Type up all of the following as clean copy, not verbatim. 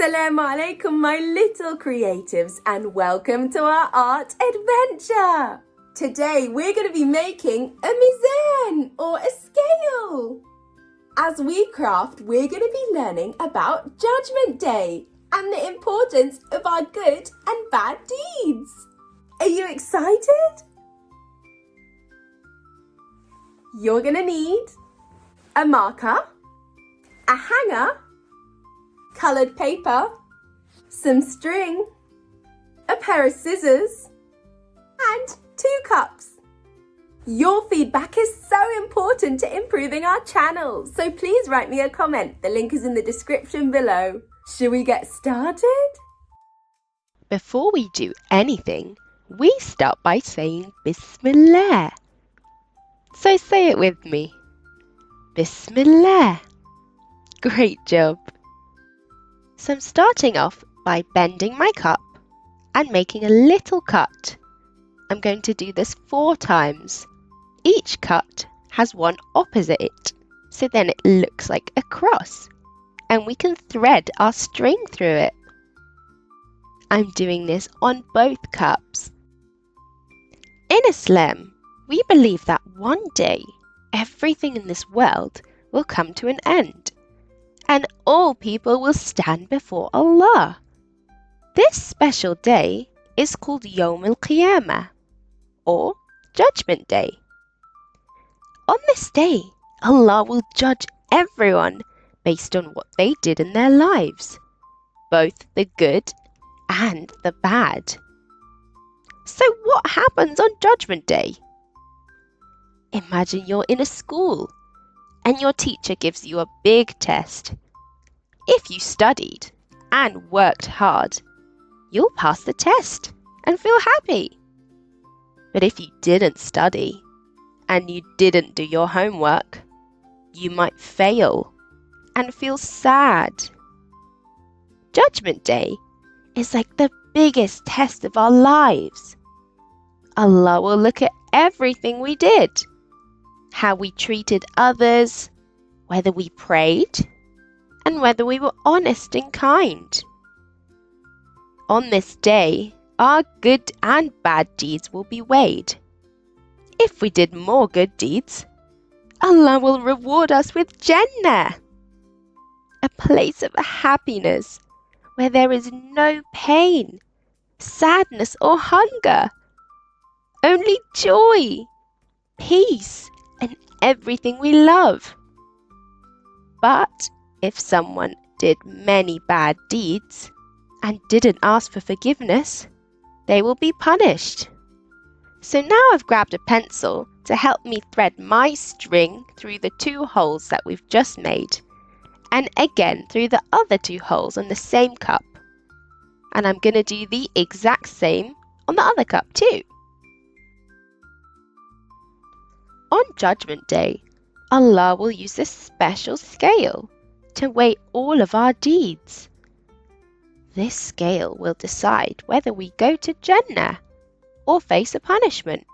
Assalamu alaikum, my little creatives, and welcome to our art adventure. Today we're going to be making a mizan, or a scale. As we craft, we're going to be learning about Judgment Day and the importance of our good and bad deeds. Are you excited? You're going to need a marker, a hanger, coloured paper, some string, a pair of scissors, and 2 cups. Your feedback is so important to improving our channel, so please write me a comment. The link is in the description below. Should we get started? Before we do anything, we start by saying Bismillah. So say it with me. Bismillah. Great job. So I'm starting off by bending my cup and making a little cut. I'm going to do this 4 times. Each cut has one opposite it, so then it looks like a cross, and we can thread our string through it. I'm doing this on both cups. In Islam, we believe that one day everything in this world will come to an end, and all people will stand before Allah. This special day is called Yawm al-Qiyamah, or Judgment Day. On this day, Allah will judge everyone based on what they did in their lives, both the good and the bad. So what happens on Judgment Day? Imagine you're in a school and your teacher gives you a big test. If you studied and worked hard, you'll pass the test and feel happy. But if you didn't study and you didn't do your homework, you might fail and feel sad. Judgment Day is like the biggest test of our lives. Allah will look at everything we did, how we treated others, whether we prayed, and whether we were honest and kind. On this day, our good and bad deeds will be weighed. If we did more good deeds, Allah will reward us with Jannah, a place of happiness where there is no pain, sadness or hunger, only joy, peace, and everything we love. But if someone did many bad deeds and didn't ask for forgiveness, they will be punished. So now I've grabbed a pencil to help me thread my string through the 2 holes that we've just made, and again through the other 2 holes on the same cup. And I'm going to do the exact same on the other cup too. On Judgment Day, Allah will use this special scale to weigh all of our deeds. This scale will decide whether we go to Jannah or face a punishment.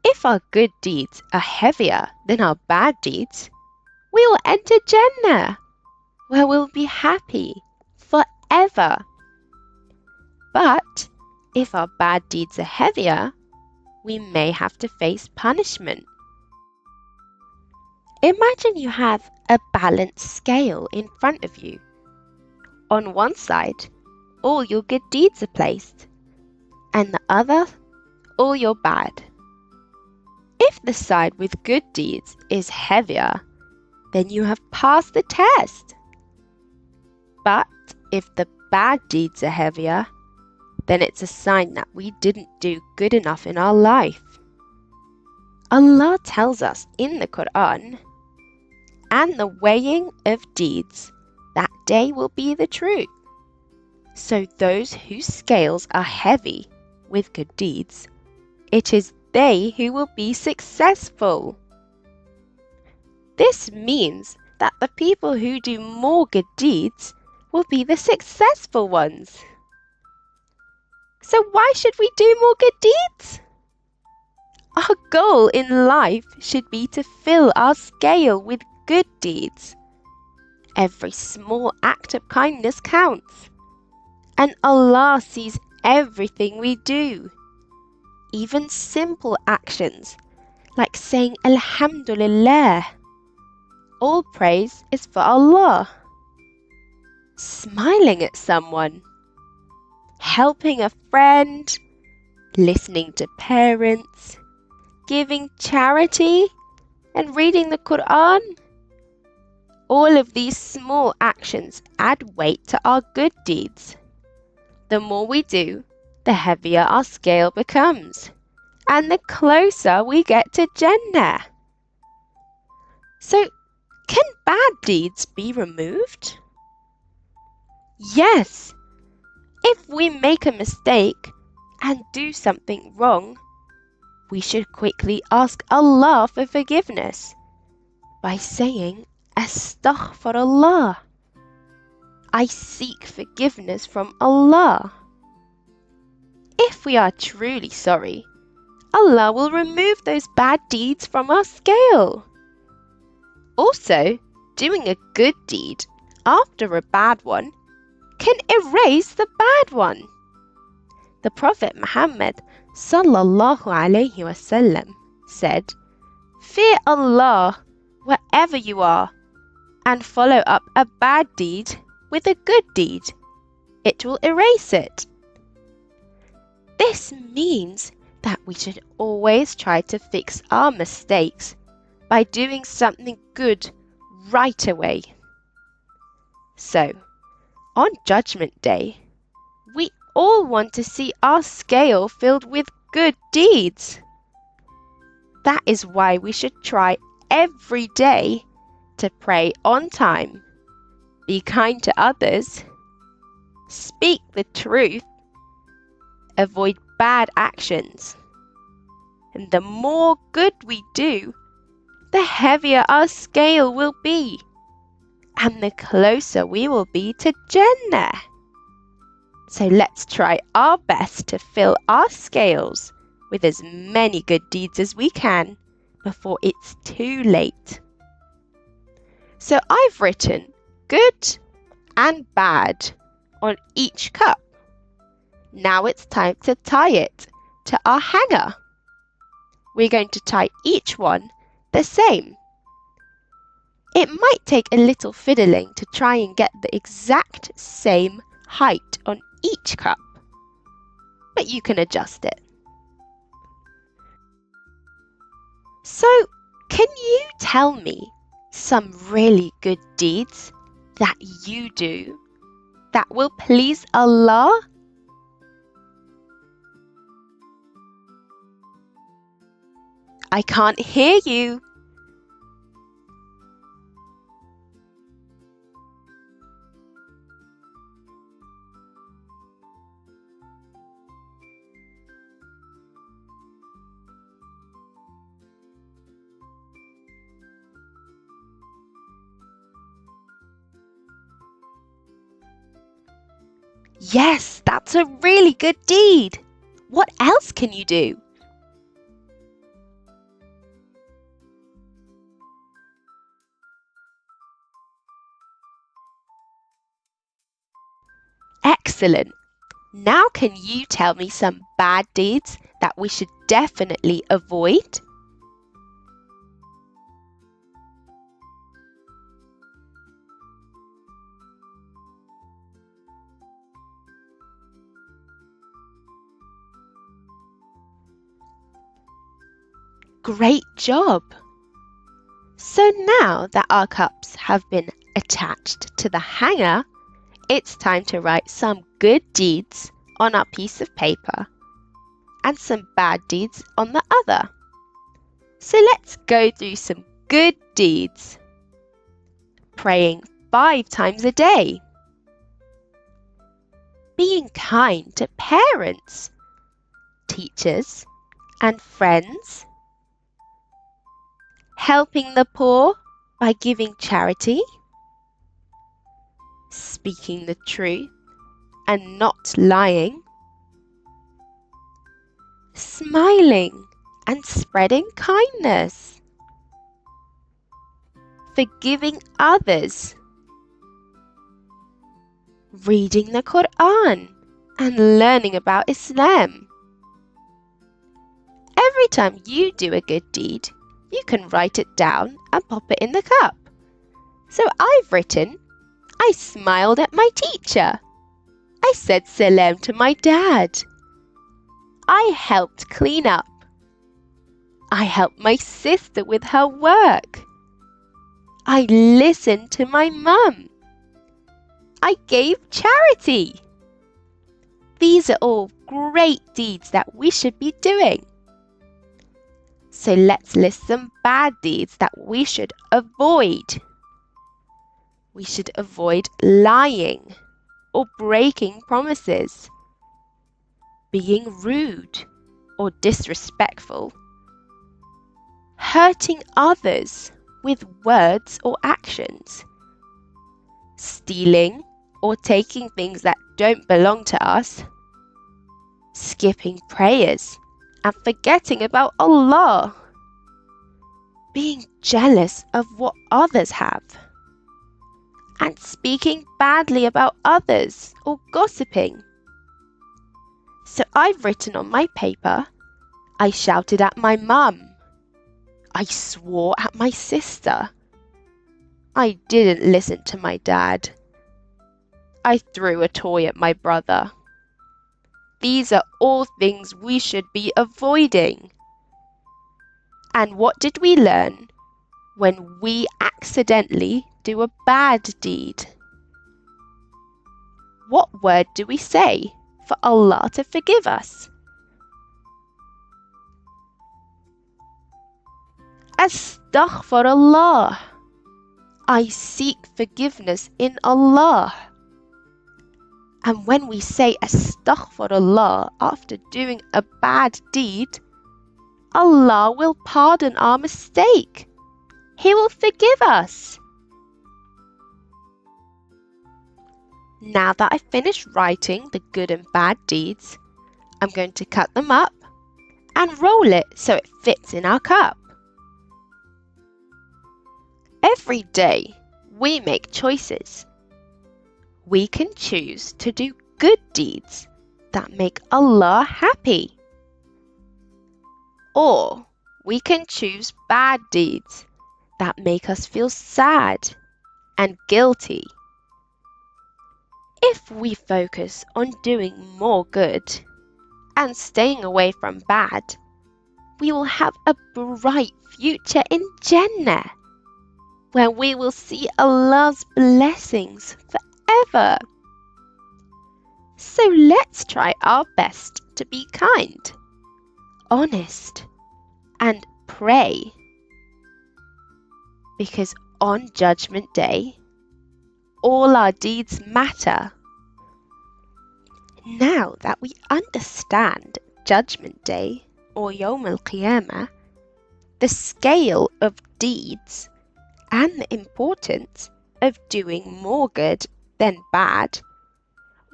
If our good deeds are heavier than our bad deeds, we will enter Jannah, where we'll be happy forever. But if our bad deeds are heavier, we may have to face punishment. Imagine you have a balanced scale in front of you. On one side, all your good deeds are placed, and the other, all your bad. If the side with good deeds is heavier, then you have passed the test. But if the bad deeds are heavier, then it's a sign that we didn't do good enough in our life. Allah tells us in the Quran, and the weighing of deeds, that day will be the truth. So those whose scales are heavy with good deeds, it is they who will be successful. This means that the people who do more good deeds will be the successful ones. So why should we do more good deeds? Our goal in life should be to fill our scale with good deeds Every small act of kindness counts. And Allah sees everything we do. Even simple actions like saying Alhamdulillah. All praise is for Allah. Smiling at someone, helping a friend, listening to parents, giving charity, and reading the Quran. All of these small actions add weight to our good deeds. The more we do, the heavier our scale becomes, and the closer we get to Jannah. So, can bad deeds be removed? Yes. If we make a mistake and do something wrong, we should quickly ask Allah for forgiveness by saying Astaghfirullah. I seek forgiveness from Allah. If we are truly sorry, Allah will remove those bad deeds from our scale. Also, doing a good deed after a bad one can erase the bad one. The Prophet Muhammad sallallahu alaihi wasallam said, "Fear Allah wherever you are and follow up a bad deed with a good deed. It will erase it." This means that we should always try to fix our mistakes by doing something good right away. So, on Judgment Day, we all want to see our scale filled with good deeds. That is why we should try every day to pray on time, be kind to others, speak the truth, avoid bad actions. And the more good we do, the heavier our scale will be, and the closer we will be to Jannah. So let's try our best to fill our scales with as many good deeds as we can before it's too late. So I've written good and bad on each cup. Now it's time to tie it to our hanger. We're going to tie each one the same. It might take a little fiddling to try and get the exact same height on each cup, but you can adjust it. So, can you tell me some really good deeds that you do that will please Allah? I can't hear you. Yes, that's a really good deed. What else can you do? Excellent. Now can you tell me some bad deeds that we should definitely avoid? Great job! So now that our cups have been attached to the hanger, it's time to write some good deeds on our piece of paper and some bad deeds on the other. So let's go through some good deeds. Praying 5 times a day. Being kind to parents, teachers, and friends. Helping the poor by giving charity. Speaking the truth and not lying. Smiling and spreading kindness. Forgiving others reading the Quran, and learning about Islam. Every time you do a good deed, you can write it down and pop it in the cup. So I've written, I smiled at my teacher. I said salam to my dad. I helped clean up. I helped my sister with her work. I listened to my mum. I gave charity. These are all great deeds that we should be doing. So let's list some bad deeds that we should avoid. We should avoid lying or breaking promises, being rude or disrespectful, hurting others with words or actions, stealing or taking things that don't belong to us, skipping prayers and forgetting about Allah, being jealous of what others have, and speaking badly about others or gossiping. So I've written on my paper, I shouted at my mum. I swore at my sister. I didn't listen to my dad. I threw a toy at my brother. These are all things we should be avoiding. And what did we learn when we accidentally do a bad deed? What word do we say for Allah to forgive us? Astaghfirullah. I seek forgiveness in Allah. And when we say Astaghfirullah after doing a bad deed, Allah will pardon our mistake. He will forgive us. Now that I've finished writing the good and bad deeds, I'm going to cut them up and roll it so it fits in our cup. Every day we make choices. We can choose to do good deeds that make Allah happy. Or we can choose bad deeds that make us feel sad and guilty. If we focus on doing more good and staying away from bad, we will have a bright future in Jannah, where we will see Allah's blessings forever. So let's try our best to be kind, honest, and pray. Because on Judgment Day, all our deeds matter. Now that we understand Judgment Day or Yawm al-Qiyamah, the scale of deeds and the importance of doing more good than bad,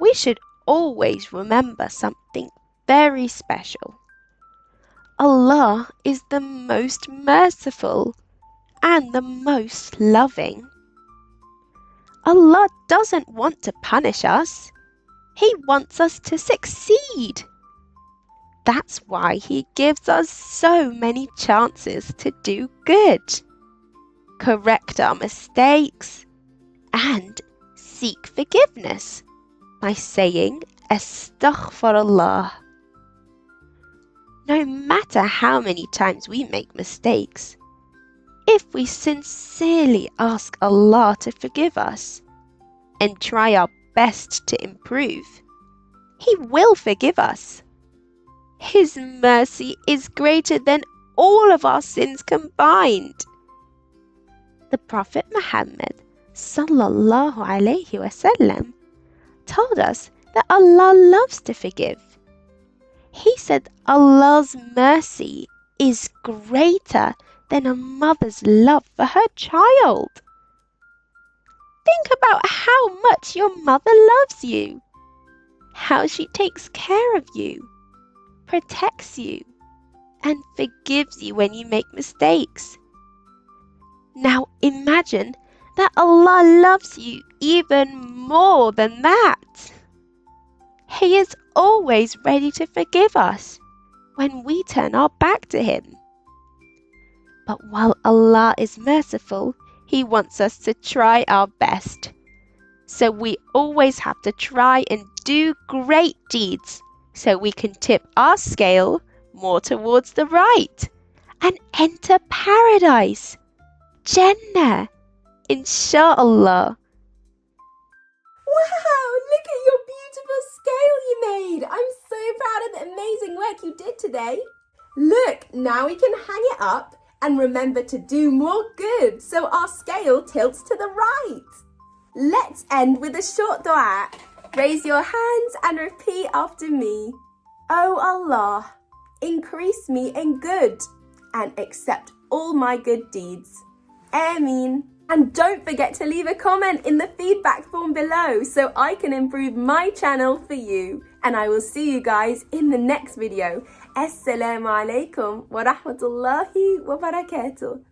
we should always remember something very special. Allah is the most merciful and the most loving. Allah doesn't want to punish us. He wants us to succeed. That's why He gives us so many chances to do good, correct our mistakes, and seek forgiveness by saying Astaghfirullah. No matter how many times we make mistakes, if we sincerely ask Allah to forgive us and try our best to improve, He will forgive us. His mercy is greater than all of our sins combined. The Prophet Muhammad sallallahu alaihi wasallam told us that Allah loves to forgive. He said Allah's mercy is greater than a mother's love for her child. Think about how much your mother loves you, how she takes care of you, protects you, and forgives you when you make mistakes. Now imagine that Allah loves you even more than that. He is always ready to forgive us when we turn our back to Him. But while Allah is merciful, He wants us to try our best. So we always have to try and do great deeds so we can tip our scale more towards the right and enter paradise, Jannah, Insha'Allah. Wow, look at your beautiful scale you made. I'm so proud of the amazing work you did today. Look, now we can hang it up and remember to do more good so our scale tilts to the right. Let's end with a short dua. Raise your hands and repeat after me. Oh Allah, increase me in good and accept all my good deeds. Ameen. And don't forget to leave a comment in the feedback form below so I can improve my channel for you. And I will see you guys in the next video. Assalamu alaikum wa rahmatullahi wa barakatuh.